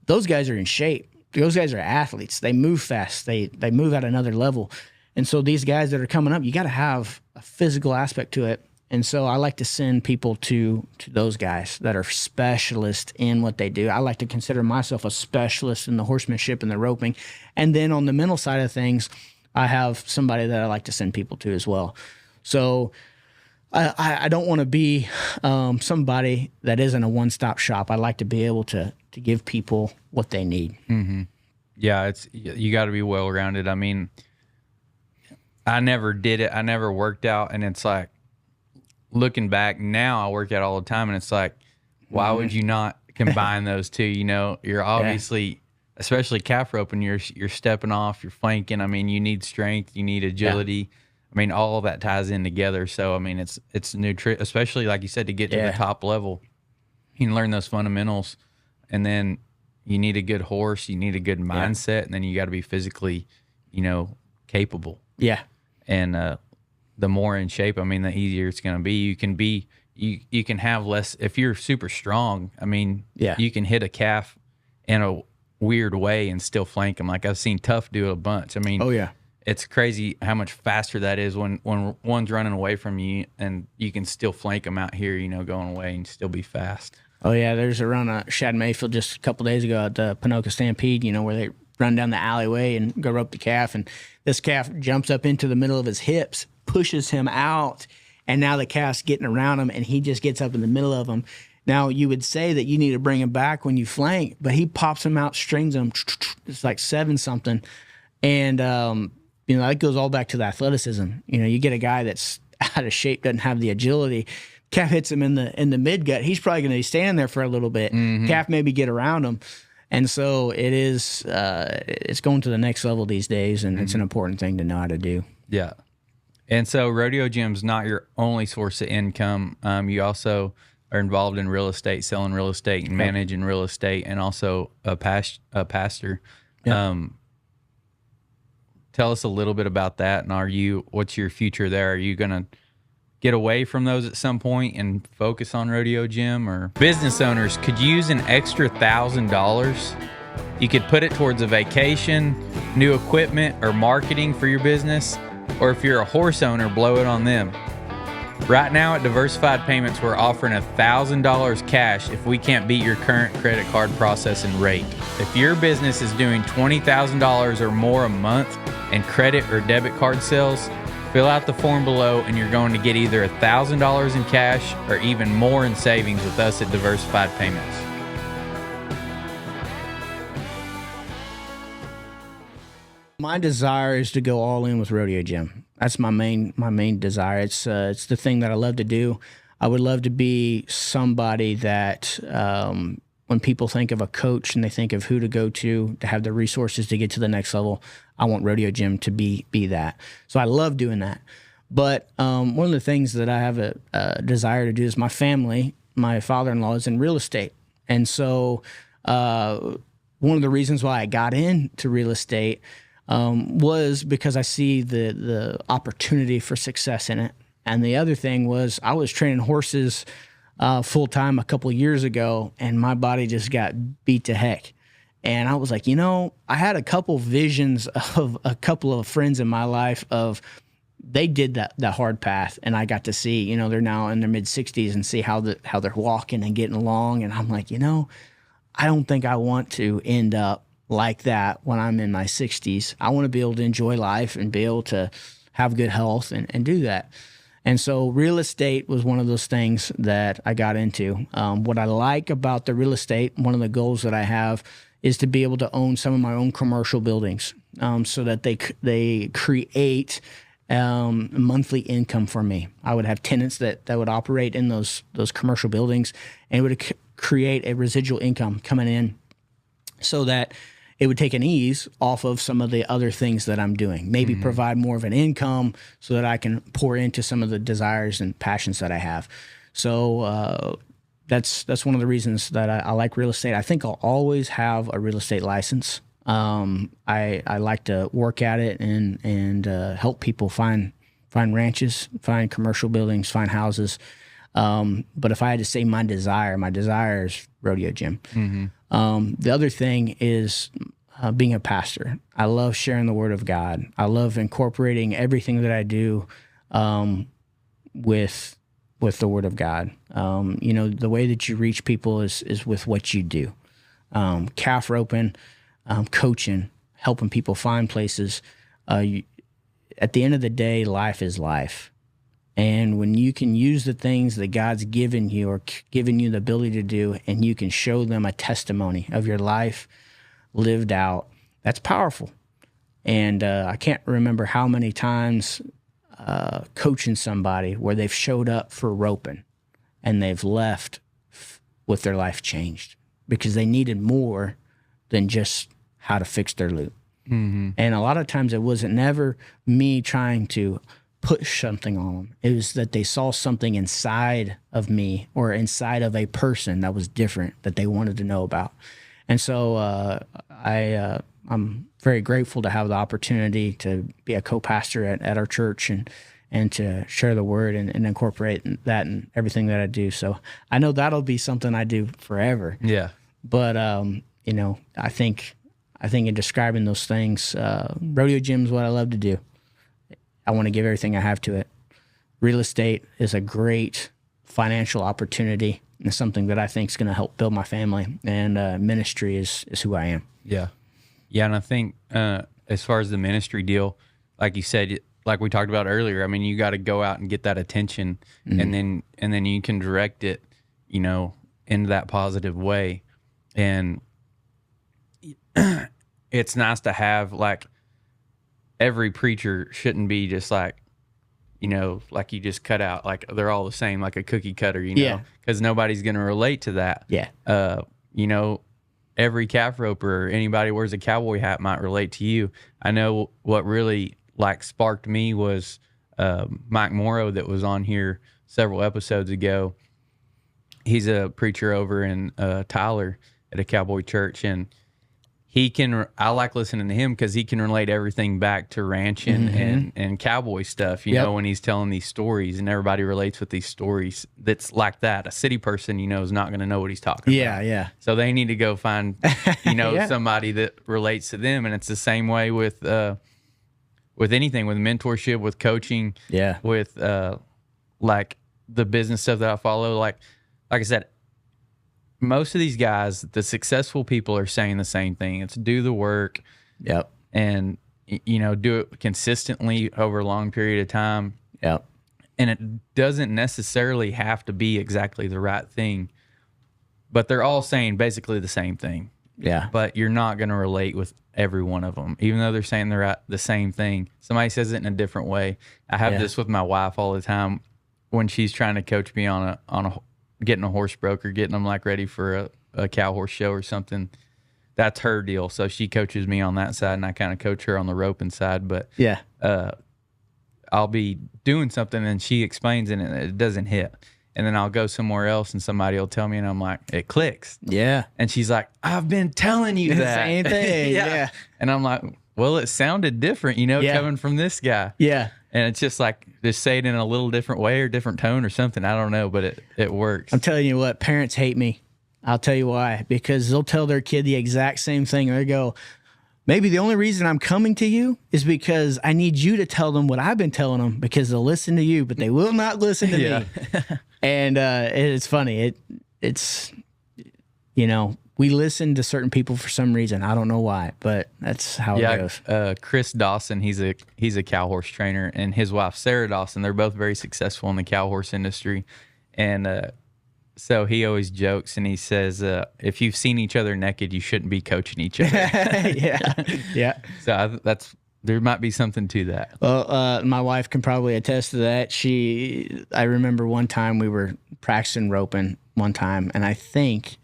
those guys are in shape. Those guys are athletes. They move fast. They move at another level. And so these guys that are coming up, you got to have a physical aspect to it. And so I like to send people to those guys that are specialists in what they do. I like to consider myself a specialist in the horsemanship and the roping. And then on the mental side of things, I have somebody that I like to send people to as well. So I don't want to be somebody that isn't a one-stop shop. I like to be able to give people what they need. Mm-hmm. Yeah, you got to be well-rounded. I mean, I never did it. I never worked out, and it's like, looking back now, I work out all the time, and it's like, why would you not combine those two? You're obviously, especially calf roping, you're stepping off, you're flanking. I mean, you need strength, you need agility. Yeah. I mean, all of that ties in together. So, I mean, it's especially like you said, to get to the top level, you can learn those fundamentals, and then you need a good horse, you need a good mindset, and then you got to be physically, capable. Yeah. And the more in shape, I mean, the easier it's going to be. You can have less, if you're super strong, I mean, you can hit a calf in a weird way and still flank them. Like I've seen Tough do a bunch. I mean, it's crazy how much faster that is when one's running away from you, and you can still flank them out here, going away and still be fast. Oh, yeah. There's a run at Shad Mayfield just a couple days ago at the Pinoca Stampede, where they run down the alleyway and go rope the calf. And this calf jumps up into the middle of his hips, pushes him out, and now the calf's getting around him, and he just gets up in the middle of him. Now, you would say that you need to bring him back when you flank, but he pops him out, strings him. It's like 7-something. And, that goes all back to the athleticism. You get a guy that's out of shape, doesn't have the agility. Calf hits him in the mid-gut. He's probably going to be standing there for a little bit. Mm-hmm. Calf maybe get around him. And so it is, it's going to the next level these days, and it's an important thing to know how to do. Yeah. And so Rodeo Gym's not your only source of income. You also are involved in real estate, selling real estate and managing real estate, and also a pastor. Yep. Tell us a little bit about that, and what's your future there? Are you going to get away from those at some point and focus on Rodeo Gym? Or business owners could use an extra $1,000. You could put it towards a vacation, new equipment, or marketing for your business. Or if you're a horse owner, blow it on them. Right now at Diversified Payments, we're offering $1,000 cash if we can't beat your current credit card processing rate. If your business is doing $20,000 or more a month in credit or debit card sales, fill out the form below and you're going to get either $1,000 in cash or even more in savings with us at Diversified Payments. My desire is to go all in with Rodeo Gym. That's my main desire. It's the thing that I love to do. I would love to be somebody that when people think of a coach and they think of who to go to have the resources to get to the next level, I want Rodeo Gym to be that. So I love doing that. But one of the things that I have a desire to do is my father-in-law is in real estate. And so one of the reasons why I got into real estate was because I see the opportunity for success in it. And the other thing was I was training horses full time a couple of years ago, and my body just got beat to heck. And I was like, I had a couple visions of a couple of friends in my life of they did that hard path, and I got to see, they're now in their mid 60s and see how they're walking and getting along. And I'm like, I don't think I want to end up like that when I'm in my 60s. I want to be able to enjoy life and be able to have good health and do that. And so real estate was one of those things that I got into. What I like about the real estate, one of the goals that I have is to be able to own some of my own commercial buildings so that they create monthly income for me. I would have tenants that would operate in those commercial buildings, and it would create a residual income coming in so that it would take an ease off of some of the other things that I'm doing, maybe provide more of an income so that I can pour into some of the desires and passions that I have. So that's one of the reasons that I like real estate. I think I'll always have a real estate license. I like to work at it and help people find ranches, find commercial buildings, find houses. But if I had to say my desire is Rodeo Gym. The other thing is being a pastor. I love sharing the word of God. I love incorporating everything that I do with the word of God. The way that you reach people is with what you do. Calf roping, coaching, helping people find places. At the end of the day, life is life. And when you can use the things that God's given you or given you the ability to do, and you can show them a testimony of your life lived out, that's powerful. And I can't remember how many times coaching somebody where they've showed up for roping and they've left with their life changed because they needed more than just how to fix their loop. And a lot of times it wasn't never me trying to push something on them. It was that they saw something inside of me or inside of a person that was different that they wanted to know about. And so I'm very grateful to have the opportunity to be a co-pastor at our church and to share the word and incorporate that in everything that I do. So I know that'll be something I do forever. Yeah. But, I think in describing those things, Rodeo Gym is what I love to do. I want to give everything I have to it. Real estate is a great financial opportunity and something that I think is going to help build my family. And ministry is who I am. Yeah. Yeah. And I think as far as the ministry deal, like you said, like we talked about earlier, I mean, you got to go out and get that attention and then you can direct it, into that positive way. And it's nice to have, like, every preacher shouldn't be just like, like you just cut out, like they're all the same, like a cookie cutter, because nobody's going to relate to that. Yeah. Every calf roper or anybody who wears a cowboy hat might relate to you. I know what really sparked me was Mike Morrow that was on here several episodes ago. He's a preacher over in Tyler at a cowboy church, and I like listening to him because he can relate everything back to ranching and cowboy stuff, when he's telling these stories, and everybody relates with these stories. That's like that. A city person, is not going to know what he's talking about. Yeah. So they need to go find, somebody that relates to them. And it's the same way with anything, with mentorship, with coaching, with like the business stuff that I follow. Like I said, most of these guys, the successful people, are saying the same thing. It's do the work. Yep. And, do it consistently over a long period of time. Yep. And it doesn't necessarily have to be exactly the right thing, but they're all saying basically the same thing. Yeah. But you're not going to relate with every one of them, even though they're saying the same thing. Somebody says it in a different way. I have this with my wife all the time when she's trying to coach me on getting a horse broker, getting them ready for a cow horse show or something. That's her deal. So she coaches me on that side, and I kind of coach her on the roping side. But I'll be doing something and she explains it and it doesn't hit. And then I'll go somewhere else and somebody will tell me and I'm like, it clicks. Yeah. And she's like, I've been telling you that. Same thing. Yeah. And I'm like, well, it sounded different, coming from this guy. Yeah. And it's just like, just say it in a little different way or different tone or something. I don't know, but it works. I'm telling you what, parents hate me. I'll tell you why. Because they'll tell their kid the exact same thing. And they go, maybe the only reason I'm coming to you is because I need you to tell them what I've been telling them, because they'll listen to you, but they will not listen to me. And it's funny. It's we listen to certain people for some reason. I don't know why, but that's how it goes. Chris Dawson, he's a cow horse trainer, and his wife Sarah Dawson. They're both very successful in the cow horse industry, and so he always jokes and he says, "If you've seen each other naked, you shouldn't be coaching each other." Yeah. So there might be something to that. Well, my wife can probably attest to that. I remember one time we were practicing roping one time, and I think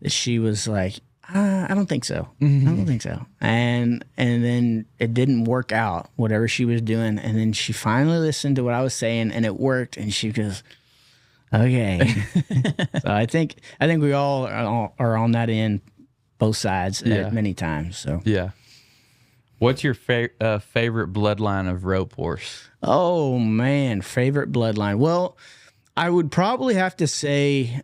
that she was like, I don't think so. I don't think so. And then it didn't work out, whatever she was doing. And then she finally listened to what I was saying, and it worked. And she goes, okay. So I think we all are on that end, both sides, at many times. So yeah. What's your favorite bloodline of rope horse? Oh man, favorite bloodline. Well, I would probably have to say,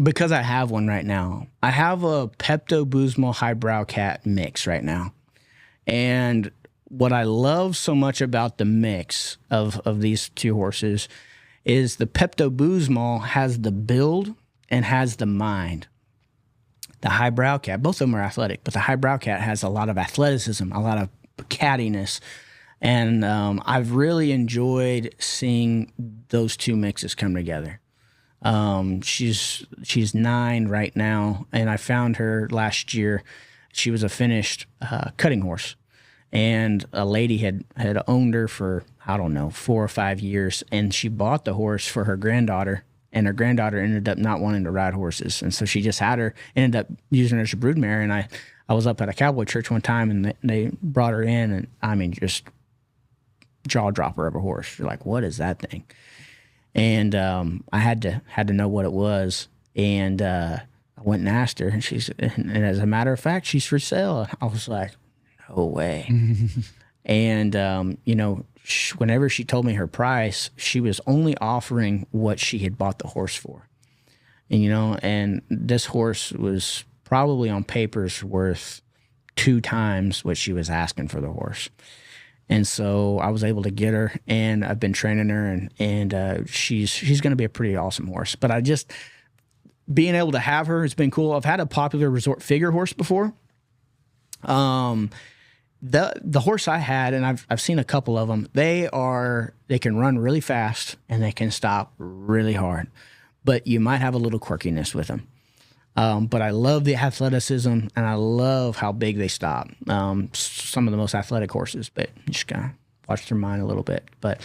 because I have one right now. I have a Pepto-Bismol highbrow cat mix right now. And what I love so much about the mix of these two horses is the Pepto-Bismol has the build and has the mind. The highbrow cat, both of them are athletic, but the highbrow cat has a lot of athleticism, a lot of cattiness. And I've really enjoyed seeing those two mixes come together. She's 9 right now, and I found her last year. She was a finished cutting horse, and a lady had owned her for, I don't know, 4 or 5 years, and she bought the horse for her granddaughter, and her granddaughter ended up not wanting to ride horses, and so she just had her, ended up using her as a broodmare. And I was up at a cowboy church one time, and they brought her in, and I mean, just jaw dropper of a horse. You're like, what is that thing? And I had to know what it was, and I went and asked her, and as a matter of fact, she's for sale. I was like, no way. And whenever she told me her price, she was only offering what she had bought the horse for, and this horse was probably on papers worth 2 times what she was asking for the horse. And so I was able to get her, and I've been training her, and she's going to be a pretty awesome horse. But being able to have her has been cool. I've had a popular resort figure horse before. The horse I had, and I've seen a couple of them. They can run really fast and they can stop really hard, but you might have a little quirkiness with them. But I love the athleticism, and I love how big they stop. Some of the most athletic horses, but you just gotta watch their mind a little bit. But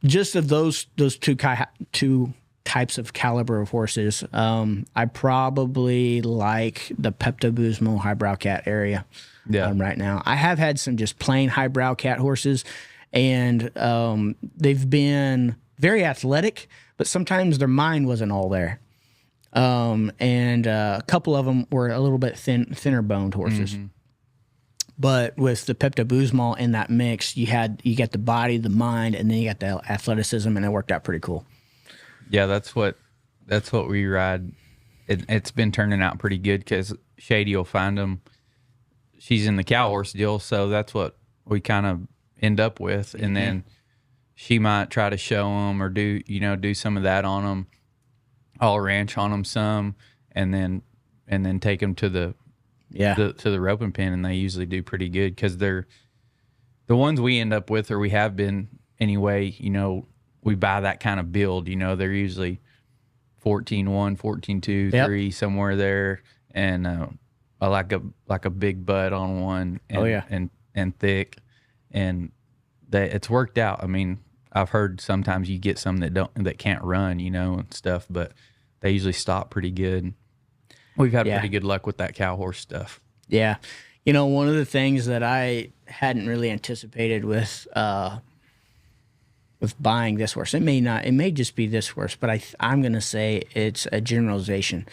just of those two types of caliber of horses, I probably like the Pepto-Bismol highbrow cat area right now. I have had some just plain highbrow cat horses, and they've been very athletic, but sometimes their mind wasn't all there. And a couple of them were a little bit thinner boned horses. Mm-hmm. But with the Pepto-Bismol in that mix, you got the body, the mind, and then you got the athleticism, and it worked out pretty cool. Yeah, that's what we ride. It's been turning out pretty good because Shady will find them. She's in the cow horse deal, so that's what we kind of end up with. And then she might try to show them or do some of that on them. I'll ranch on them some, and then take them to the roping pen, and they usually do pretty good because they're the ones we end up with, or we have been anyway. We buy that kind of build. They're usually 14-1, 14-2, 3 somewhere there, and I like a big butt on one. And thick, and it's worked out. I mean, I've heard sometimes you get some that can't run, and stuff, but they usually stop pretty good. We've had pretty good luck with that cow horse stuff. Yeah. One of the things that I hadn't really anticipated with with buying this horse. It may just be this horse, but I'm going to say it's a generalization.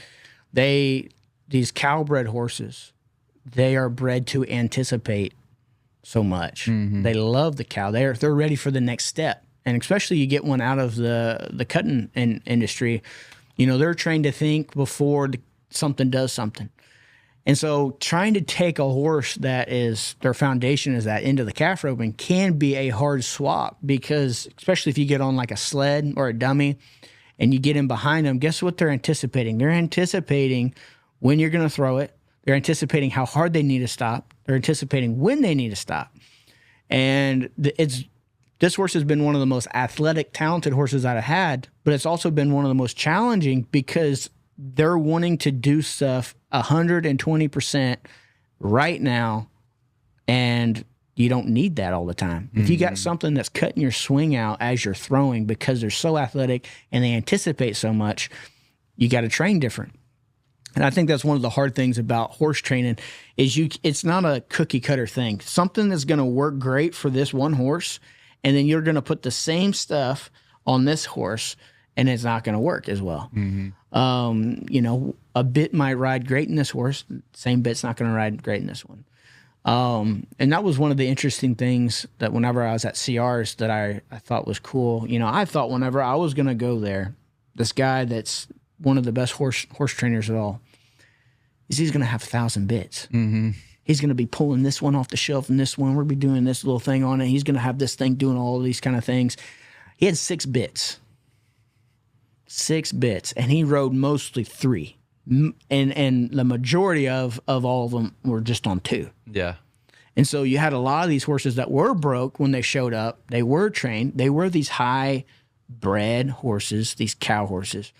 These cow-bred horses, they are bred to anticipate so much. They love the cow. They're ready for the next step. And especially you get one out of the cutting industry, they're trained to think before something does something. And so trying to take a horse that is their foundation is that into the calf roping can be a hard swap, because especially if you get on like a sled or a dummy and you get in behind them, guess what they're anticipating? They're anticipating when you're going to throw it. They're anticipating how hard they need to stop. They're anticipating when they need to stop. And this horse has been one of the most athletic, talented horses that I've had, but it's also been one of the most challenging because they're wanting to do stuff 120% right now, and you don't need that all the time. If you got something that's cutting your swing out as you're throwing because they're so athletic and they anticipate so much, you got to train different. And I think that's one of the hard things about horse training is it's not a cookie cutter thing. Something that's going to work great for this one horse, and then you're going to put the same stuff on this horse, and it's not going to work as well. A bit might ride great in this horse. Same bit's not going to ride great in this one. And that was one of the interesting things that whenever I was at CRs that I thought was cool. I thought whenever I was going to go there, this guy that's one of the best horse trainers at all, he's going to have 1,000 bits. He's going to be pulling this one off the shelf and this one. We'll be doing this little thing on it. He's going to have this thing doing all of these kind of things. He had 6 bits. 6 bits, and he rode mostly 3, and the majority of all of them were just on 2. Yeah. And so you had a lot of these horses that were broke when they showed up. They were trained. They were these high-bred horses, these cow horses,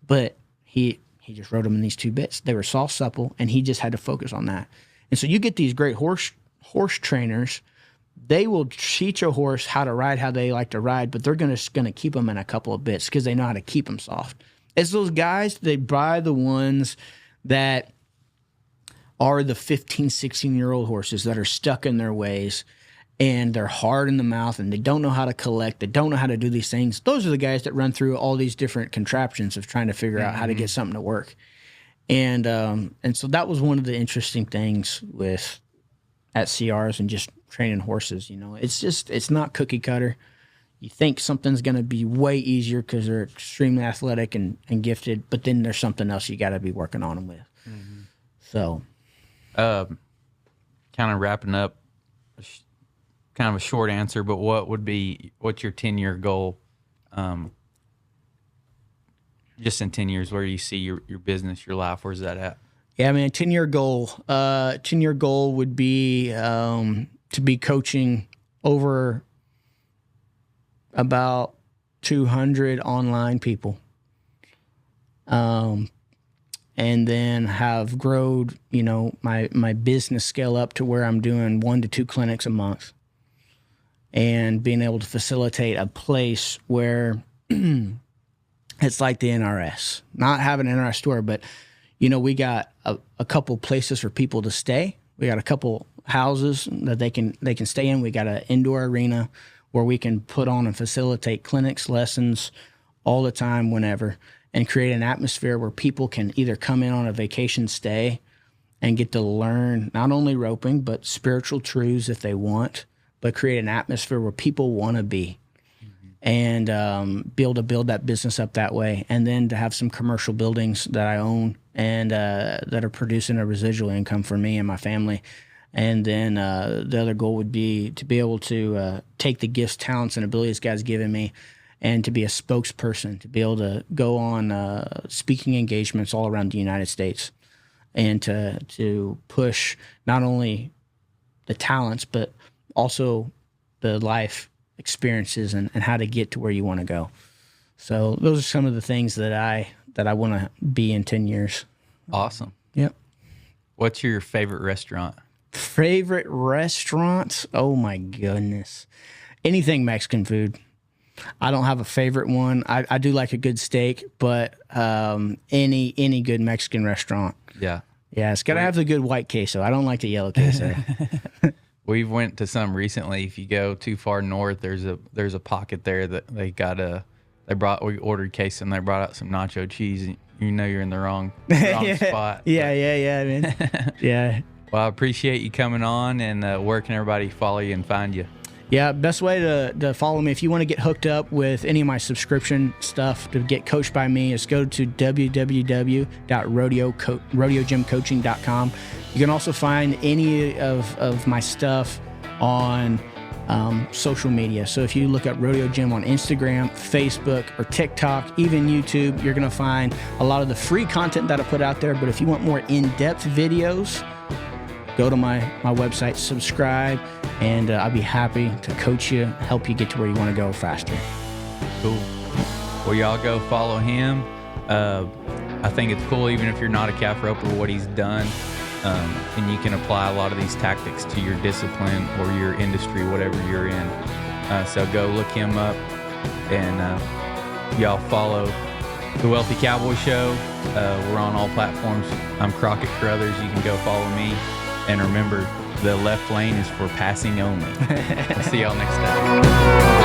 but he just rode them in these 2 bits. They were soft, supple, and he just had to focus on that. And so you get these great horse trainers. They will teach a horse how to ride, how they like to ride, but they're going to keep them in a couple of bits because they know how to keep them soft. It's those guys, they buy the ones that are the 15, 16-year-old horses that are stuck in their ways, and they're hard in the mouth, and they don't know how to collect. They don't know how to do these things. Those are the guys that run through all these different contraptions of trying to figure out how to get something to work. And so that was one of the interesting things at CRs and just training horses. It's not cookie cutter. You think something's going to be way easier because they're extremely athletic and gifted, but then there's something else you got to be working on them with. So, kind of wrapping up, kind of a short answer, but what's your 10-year goal? Just in 10 years, where you see your business, your life, where's that at? Yeah, man, 10-year goal. 10-year goal would be to be coaching over about 200 online people. And then have grown, my business scale up to where I'm doing 1 to 2 clinics a month, and being able to facilitate a place where it's like the NRS, not having an NRS store, but we got a couple places for people to stay. We got a couple houses that they can stay in. We got an indoor arena where we can put on and facilitate clinics, lessons all the time, whenever, and create an atmosphere where people can either come in on a vacation stay and get to learn not only roping, but spiritual truths if they want, but create an atmosphere where people want to be. And be able to build that business up that way, and then to have some commercial buildings that I own and that are producing a residual income for me and my family. And then the other goal would be to be able to take the gifts, talents, and abilities God's given me, and to be a spokesperson, to be able to go on speaking engagements all around the United States, and to push not only the talents but also the life experiences and how to get to where you want to go. So those are some of the things that I want to be in 10 years. Awesome. Yep. What's your favorite restaurant? Favorite restaurant? Oh my goodness. Anything Mexican food. I don't have a favorite one. I do like a good steak, but any good Mexican restaurant. Yeah. Yeah, it's got to have the good white queso. I don't like the yellow queso. We've went to some recently. If you go too far north, there's a pocket there that we ordered queso and they brought out some nacho cheese. And you know you're in the wrong spot. Yeah, man. Yeah. Well, I appreciate you coming on, and where can everybody follow you and find you? Yeah, best way to follow me, if you want to get hooked up with any of my subscription stuff to get coached by me, is go to www.rodeogymcoaching.com. You can also find any of my stuff on social media. So if you look at Rodeo Gym on Instagram, Facebook, or TikTok, even YouTube, you're going to find a lot of the free content that I put out there. But if you want more in-depth videos, go to my website, subscribe, and I'll be happy to coach you, help you get to where you want to go faster. Cool. Well, y'all go follow him. I think it's cool, even if you're not a calf roper, what he's done. And you can apply a lot of these tactics to your discipline or your industry, whatever you're in. So go look him up, and y'all follow The Wealthy Cowboy Show. We're on all platforms. I'm Crockett Carruthers. You can go follow me. And remember, the left lane is for passing only. I'll see y'all next time.